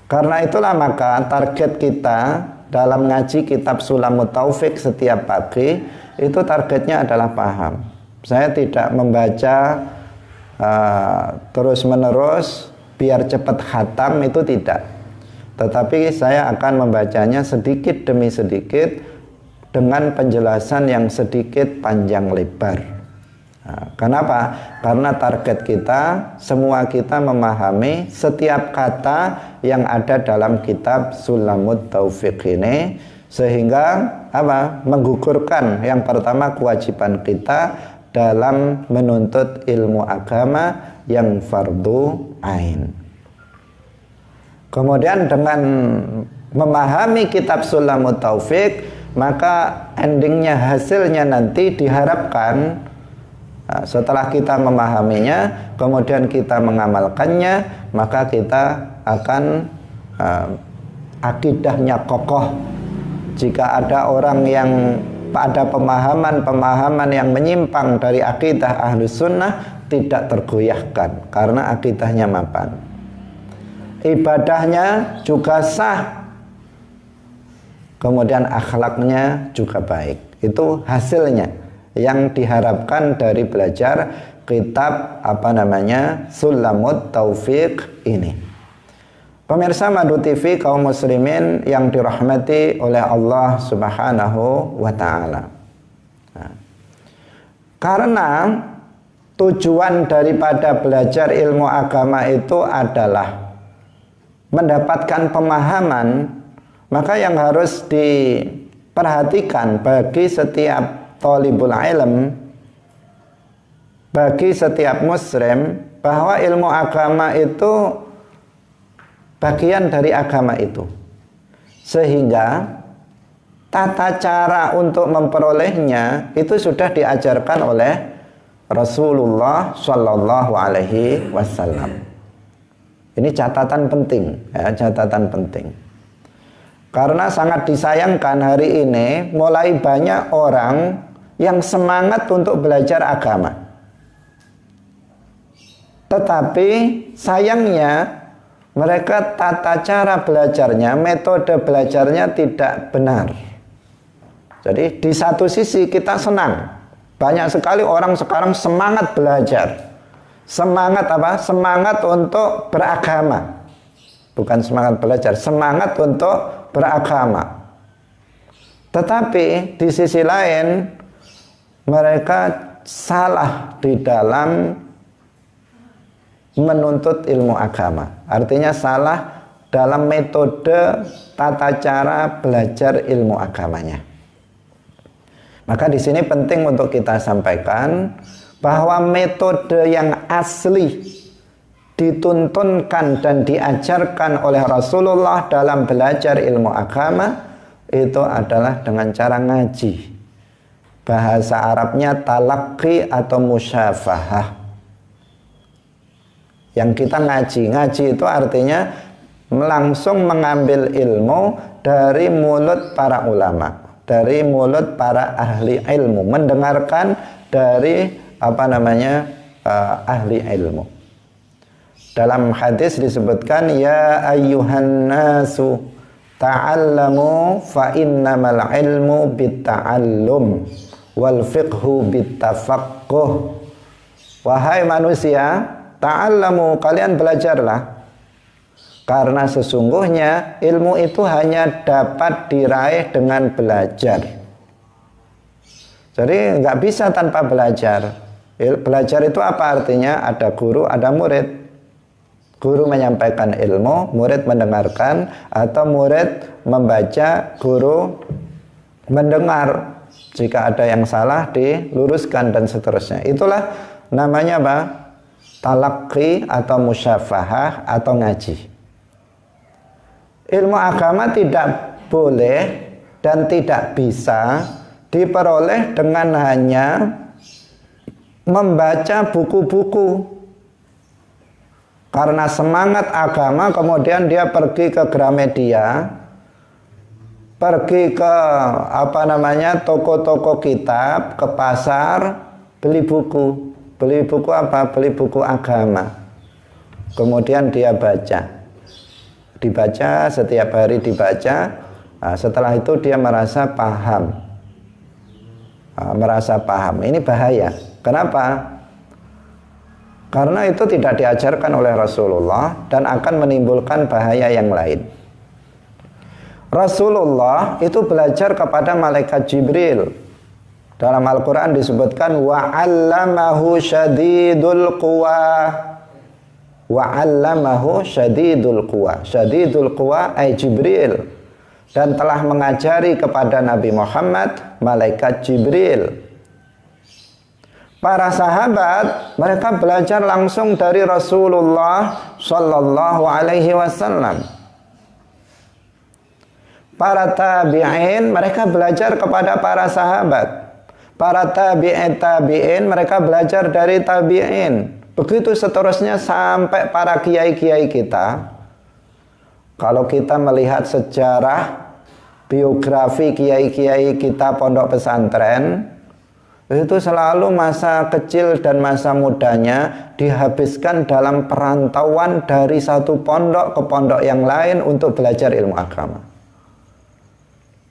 Karena itulah maka target kita dalam ngaji kitab Sulamut Taufik setiap pagi itu targetnya adalah paham. Saya tidak membaca terus menerus biar cepat khatam, itu tidak. Tetapi saya akan membacanya sedikit demi sedikit dengan penjelasan yang sedikit panjang lebar. Kenapa? Karena target kita, semua kita memahami setiap kata yang ada dalam kitab Sulamut Taufik ini, sehingga menggugurkan yang pertama kewajiban kita dalam menuntut ilmu agama yang fardu ain. Kemudian dengan memahami kitab Sulamut Taufik, maka endingnya, hasilnya nanti diharapkan setelah kita memahaminya, kemudian kita mengamalkannya, maka kita akan akidahnya kokoh. Jika ada orang yang pada pemahaman yang menyimpang dari akidah Ahlus Sunnah, tidak tergoyahkan karena akidahnya mapan. Ibadahnya juga sah, kemudian akhlaknya juga baik. Itu hasilnya yang diharapkan dari belajar kitab Sulamut Taufik ini. Pemirsa Madu TV kaum muslimin yang dirahmati oleh Allah Subhanahu wa taala. Karena tujuan daripada belajar ilmu agama itu adalah mendapatkan pemahaman, maka yang harus diperhatikan bagi setiap thalibul ilm, bagi setiap muslim, bahwa ilmu agama itu bagian dari agama itu, sehingga tata cara untuk memperolehnya itu sudah diajarkan oleh Rasulullah Shallallahu Alaihi Wasallam. Ini catatan penting, ya, catatan penting. Karena sangat disayangkan hari ini mulai banyak orang yang semangat untuk belajar agama. Tetapi sayangnya mereka tata cara belajarnya, metode belajarnya tidak benar. Jadi di satu sisi kita senang, banyak sekali orang sekarang semangat belajar. Semangat Semangat untuk beragama. Bukan semangat belajar, semangat untuk beragama. Tetapi di sisi lain mereka salah di dalam menuntut ilmu agama. Artinya salah dalam metode tata cara belajar ilmu agamanya. Maka di sini penting untuk kita sampaikan bahwa metode yang asli dituntunkan dan diajarkan oleh Rasulullah dalam belajar ilmu agama itu adalah dengan cara ngaji. Bahasa Arabnya talaqi atau musyafahah. Yang kita ngaji itu artinya langsung mengambil ilmu dari mulut para ulama, dari mulut para ahli ilmu, mendengarkan dari ahli ilmu. Dalam hadis disebutkan, ya ayyuhan nasu ta'allamu fa innamal ilmu bitta'allum wal fiqhu bittafaqquh. Wahai manusia, ta'allamu, kalian belajarlah, karena sesungguhnya ilmu itu hanya dapat diraih dengan belajar. Jadi nggak bisa tanpa belajar. Belajar itu apa artinya? Ada guru, ada murid. Guru menyampaikan ilmu, murid mendengarkan, atau murid membaca, guru mendengar. Jika ada yang salah diluruskan dan seterusnya. Itulah namanya apa? Talaqi atau musyafahah atau ngaji. Ilmu agama tidak boleh dan tidak bisa diperoleh dengan hanya membaca buku-buku. Karena semangat agama kemudian dia pergi ke Gramedia, pergi ke toko-toko kitab, ke pasar, beli buku. Beli buku apa? Beli buku agama. Kemudian dia baca. Dibaca, setiap hari dibaca. Nah, setelah itu dia merasa paham. Ini bahaya. Kenapa? Karena itu tidak diajarkan oleh Rasulullah dan akan menimbulkan bahaya yang lain. Rasulullah itu belajar kepada malaikat Jibril. Dalam Al-Quran disebutkan wa'allamahu syadidul quwa. Wa'allamahu syadidul quwa. Syadidul quwa ay Jibril. Dan telah mengajari kepada Nabi Muhammad malaikat Jibril. Para sahabat mereka belajar langsung dari Rasulullah Sallallahu Alaihi Wasallam. Para tabi'in mereka belajar kepada para sahabat. Para tabi'in mereka belajar dari tabi'in. Begitu seterusnya sampai para kiai-kiai kita. Kalau kita melihat sejarah biografi kiai-kiai kita pondok pesantren, itu selalu masa kecil dan masa mudanya dihabiskan dalam perantauan dari satu pondok ke pondok yang lain untuk belajar ilmu agama.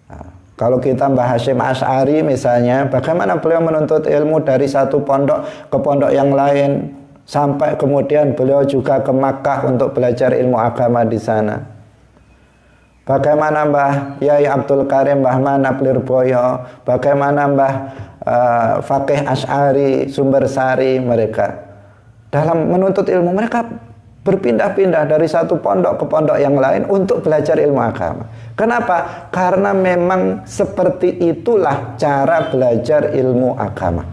Nah, kalau kita Mbah Hasyim Asy'ari misalnya, bagaimana beliau menuntut ilmu dari satu pondok ke pondok yang lain, sampai kemudian beliau juga ke Makkah untuk belajar ilmu agama di sana. Bagaimana Mbah Yai Abdul Karim, Mbah Manap Lirboyo, bagaimana Mbah Fakih Asy'ari, Sumber Sari, mereka dalam menuntut ilmu mereka berpindah-pindah dari satu pondok ke pondok yang lain untuk belajar ilmu agama. Kenapa? Karena memang seperti itulah cara belajar ilmu agama,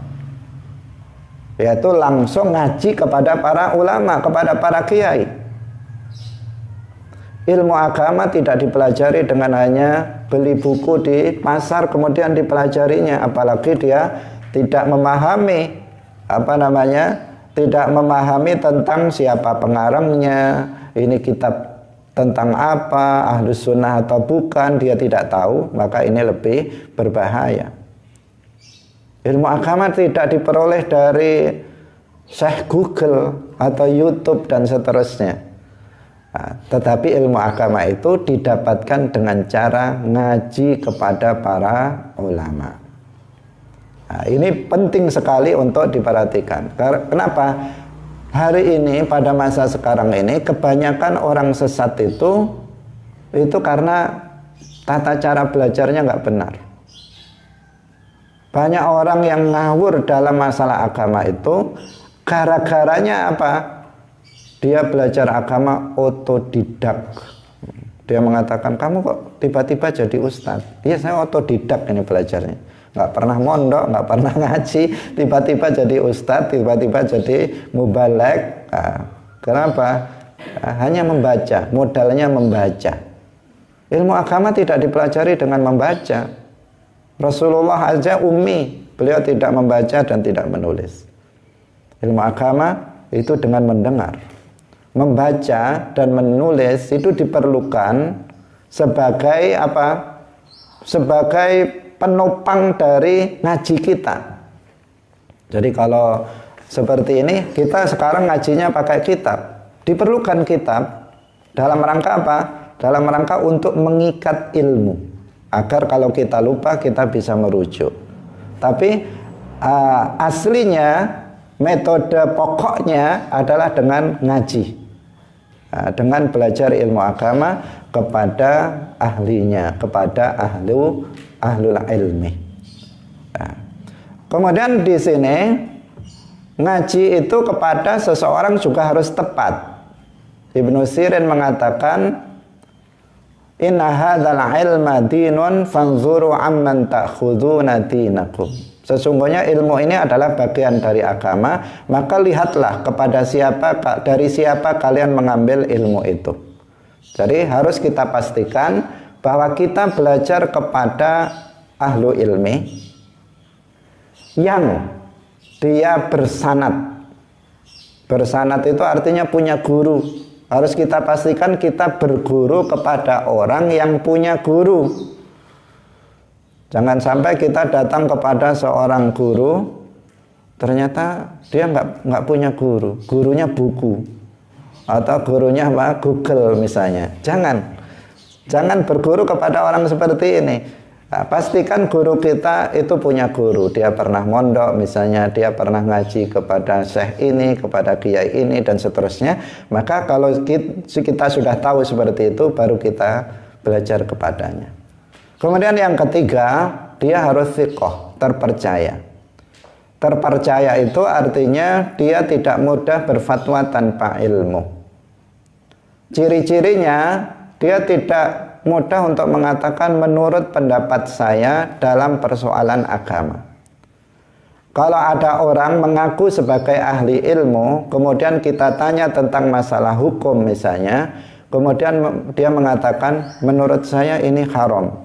yaitu langsung ngaji kepada para ulama, kepada para kiai. Ilmu agama tidak dipelajari dengan hanya beli buku di pasar kemudian dipelajarinya, apalagi dia tidak memahami tidak memahami tentang siapa pengarangnya, ini kitab tentang apa, Ahlus Sunnah atau bukan, dia tidak tahu, maka ini lebih berbahaya. Ilmu agama tidak diperoleh dari Syekh Google atau YouTube dan seterusnya. Nah, tetapi ilmu agama itu didapatkan dengan cara ngaji kepada para ulama. Nah, ini penting sekali untuk diperhatikan. Kenapa? Hari ini pada masa sekarang ini kebanyakan orang sesat itu karena tata cara belajarnya nggak benar. Banyak orang yang ngawur dalam masalah agama itu gara-garanya apa? Dia belajar agama otodidak. Dia mengatakan, kamu kok tiba-tiba jadi ustadz? Iya, saya otodidak ini belajarnya. Nggak pernah mondok, nggak pernah ngaji, tiba-tiba jadi ustadz, tiba-tiba jadi mubalek. Nah, kenapa? Nah, hanya membaca, modalnya membaca. Ilmu agama tidak dipelajari dengan membaca. Rasulullah aja ummi, beliau tidak membaca dan tidak menulis. Ilmu agama itu dengan mendengar. Membaca dan menulis itu diperlukan sebagai apa? Sebagai penopang dari ngaji kita. Jadi kalau seperti ini, kita sekarang ngajinya pakai kitab. Diperlukan kitab dalam rangka apa? Dalam rangka untuk mengikat ilmu, agar kalau kita lupa kita bisa merujuk. Tapi aslinya metode pokoknya adalah dengan ngaji. Dengan belajar ilmu agama kepada ahlinya, kepada ahlul ilmi. Kemudian di sini ngaji itu kepada seseorang juga harus tepat. Ibnu Sirin mengatakan, inna hadzal ilma dinun fanzuru amman ta'khuduna dinakum. Sesungguhnya ilmu ini adalah bagian dari agama, maka lihatlah kepada dari siapa kalian mengambil ilmu itu. Jadi harus kita pastikan bahwa kita belajar kepada ahlu ilmi yang dia bersanad Bersanad itu artinya punya guru. Harus kita pastikan kita berguru kepada orang yang punya guru. Jangan sampai kita datang kepada seorang guru, ternyata dia nggak punya guru. Gurunya buku. Atau gurunya apa? Google misalnya. Jangan berguru kepada orang seperti ini. Nah, pastikan guru kita itu punya guru. Dia pernah mondok misalnya, dia pernah ngaji kepada syekh ini, kepada kiai ini, dan seterusnya. Maka kalau kita sudah tahu seperti itu, baru kita belajar kepadanya. Kemudian yang ketiga, dia harus thiqah, terpercaya. Terpercaya itu artinya dia tidak mudah berfatwa tanpa ilmu. Ciri-cirinya, dia tidak mudah untuk mengatakan menurut pendapat saya dalam persoalan agama. Kalau ada orang mengaku sebagai ahli ilmu, kemudian kita tanya tentang masalah hukum misalnya, kemudian dia mengatakan menurut saya ini haram,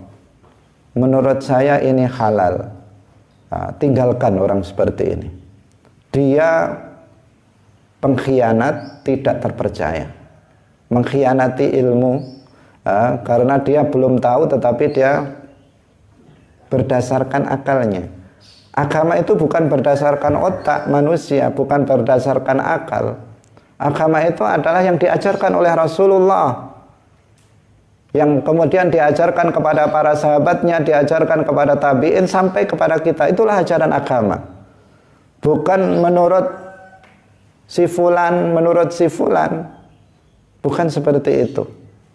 menurut saya ini halal. Nah, tinggalkan orang seperti ini. Dia pengkhianat, tidak terpercaya, mengkhianati ilmu. Karena dia belum tahu tetapi dia berdasarkan akalnya. Agama itu bukan berdasarkan otak manusia, bukan berdasarkan akal. Agama itu adalah yang diajarkan oleh Rasulullah, yang kemudian diajarkan kepada para sahabatnya, diajarkan kepada tabi'in sampai kepada kita. Itulah ajaran agama. Bukan menurut si fulan, menurut si fulan. Bukan seperti itu.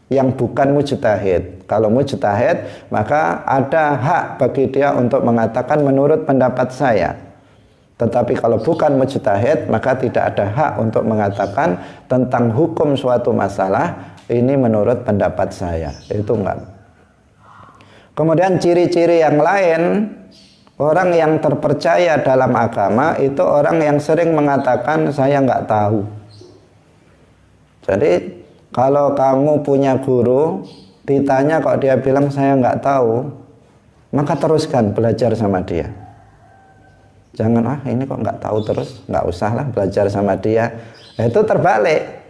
Yang bukan mujtahid. Kalau mujtahid, maka ada hak bagi dia untuk mengatakan menurut pendapat saya. Tetapi kalau bukan mujtahid, maka tidak ada hak untuk mengatakan tentang hukum suatu masalah, ini menurut pendapat saya. Itu enggak. Kemudian ciri-ciri yang lain, orang yang terpercaya dalam agama itu orang yang sering mengatakan saya enggak tahu. Jadi kalau kamu punya guru, ditanya kok dia bilang saya nggak tahu, maka teruskan belajar sama dia. Jangan, ini kok nggak tahu terus, nggak usahlah belajar sama dia. Itu terbalik.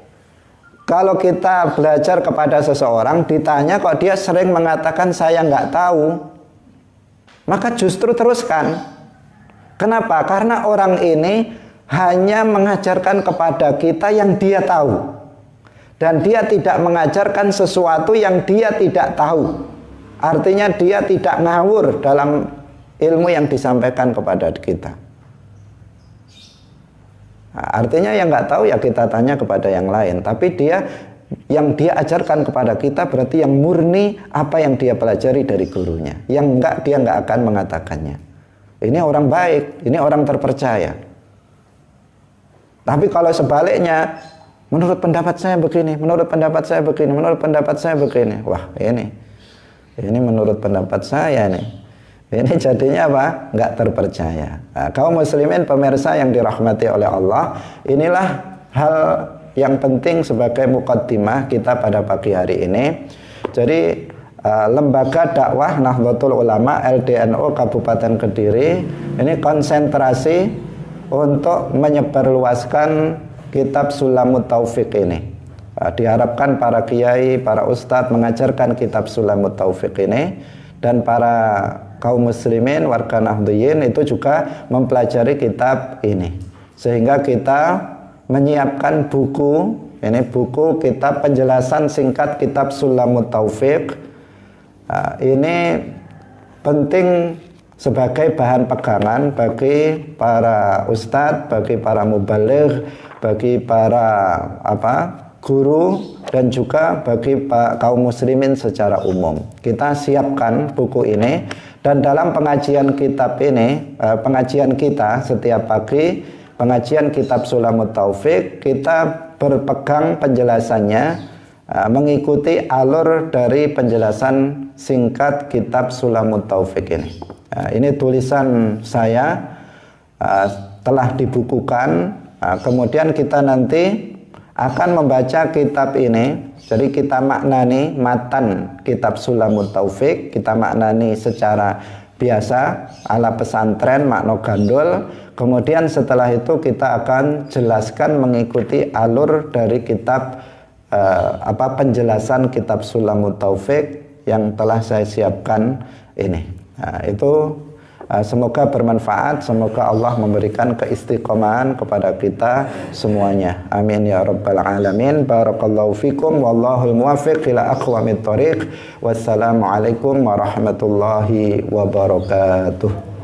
Kalau kita belajar kepada seseorang, ditanya kok dia sering mengatakan saya nggak tahu, maka justru teruskan. Kenapa? Karena orang ini hanya mengajarkan kepada kita yang dia tahu. Dan dia tidak mengajarkan sesuatu yang dia tidak tahu. Artinya dia tidak ngawur dalam ilmu yang disampaikan kepada kita. Nah, artinya yang nggak tahu ya kita tanya kepada yang lain. Tapi yang dia ajarkan kepada kita berarti yang murni apa yang dia pelajari dari gurunya. Yang enggak, dia nggak akan mengatakannya. Ini orang baik, ini orang terpercaya. Tapi kalau sebaliknya, menurut pendapat saya begini, menurut pendapat saya begini, menurut pendapat saya begini. Wah, ini menurut pendapat saya nih. Ini jadinya apa? Nggak terpercaya. Nah, kaum muslimin pemirsa yang dirahmati oleh Allah, inilah hal yang penting sebagai muqaddimah kita pada pagi hari ini. Jadi lembaga dakwah Nahdlatul Ulama LDNU Kabupaten Kediri ini konsentrasi untuk menyebarluaskan kitab Sulamut Taufik ini. Diharapkan para kiai, para ustadz mengajarkan kitab Sulamut Taufik ini, dan para kaum muslimin, warga Nahdliyin itu juga mempelajari kitab ini. Sehingga kita menyiapkan buku, ini buku kitab penjelasan singkat kitab Sulamut Taufik. Ini penting sebagai bahan pegangan bagi para ustadz, bagi para mubaligh, bagi para guru, dan juga bagi kaum muslimin secara umum. Kita siapkan buku ini, dan dalam pengajian kitab ini, pengajian kita setiap pagi, pengajian kitab Sulamut Taufik, kita berpegang penjelasannya, mengikuti alur dari penjelasan singkat kitab Sulamut Taufik ini. Ini tulisan saya, telah dibukukan. Kemudian kita nanti akan membaca kitab ini. Jadi kita maknani matan kitab Sulamut Taufik, kita maknani secara biasa ala pesantren makna gandul. Kemudian setelah itu kita akan jelaskan mengikuti alur dari kitab penjelasan kitab Sulamut Taufik yang telah saya siapkan ini. Nah, itu semoga bermanfaat, semoga Allah memberikan keistiqomahan kepada kita semuanya. Amin ya rabbal alamin. Barakallahu fikum wallahul muwaffiq ila aqwamit thoriq. Wassalamualaikum warahmatullahi wabarakatuh.